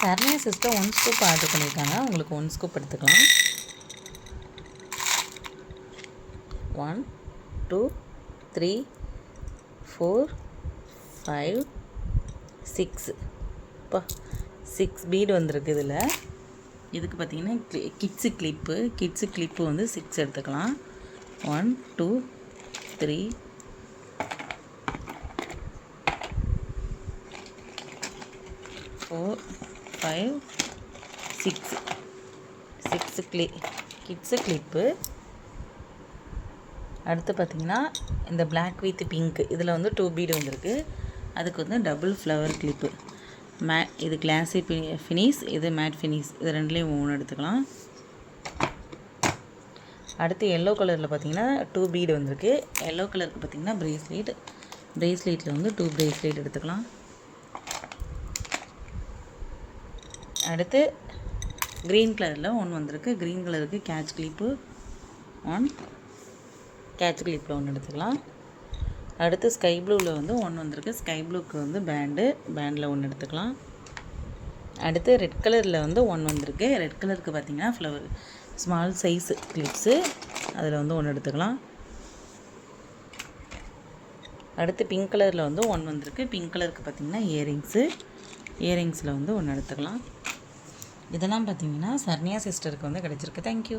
Saranya sister 1 scoop order பண்ணியிருக்காங்க. உங்களுக்கு 1 scoop எடுத்துக்கலாம். 1 2 3 4 5 6 இப்போ 6 பீடு வந்திருக்கு. இதில் இதுக்கு பார்த்தீங்கன்னா கிட்ஸு கிளிப்பு வந்து 6 எடுத்துக்கலாம். 1 2 3 4 5 6 கிட்ஸு கிளிப்பு. அடுத்து பார்த்திங்கன்னா இந்த பிளாக் வித் பிங்க் இதில் வந்து 2 பீடு வந்திருக்கு. அதுக்கு வந்து டபுள் ஃப்ளவர் கிளிப்பு. இது கிளாஸி ஃபினிஷ், இது மேட் ஃபினிஷ். இது ரெண்டுலேயும் 3 எடுத்துக்கலாம். அடுத்து எல்லோ கலரில் பார்த்திங்கன்னா 2 பீடு வந்திருக்கு. எல்லோ கலருக்கு பார்த்திங்கன்னா ப்ரேஸ்லெட்டில் வந்து 2 ப்ரேஸ்லெட் எடுத்துக்கலாம். அடுத்து க்ரீன் கலரில் 1 வந்திருக்கு. க்ரீன் கலருக்கு கேட்ச் கிளிப்பு 1, கேட்ச் கிளிப்பில் 1 எடுத்துக்கலாம். அடுத்து ஸ்கை ப்ளூவில் வந்து 1 வந்திருக்கு. ஸ்கை ப்ளூக்கு வந்து பேண்டில் 1 எடுத்துக்கலாம். அடுத்து ரெட் கலரில் வந்து 1 வந்திருக்கு. ரெட் கலருக்கு பார்த்திங்கன்னா ஃப்ளவர் ஸ்மால் சைஸு கிளிப்ஸு, அதில் வந்து 1 எடுத்துக்கலாம். அடுத்து பிங்க் கலரில் வந்து 1 வந்திருக்கு. பிங்க் கலருக்கு பார்த்திங்கன்னா இயரிங்ஸில் வந்து 1 எடுத்துக்கலாம். இதெல்லாம் பார்த்திங்கன்னா சரண்யா சிஸ்டருக்கு வந்து கிடச்சிருக்கு. தேங்க்யூ.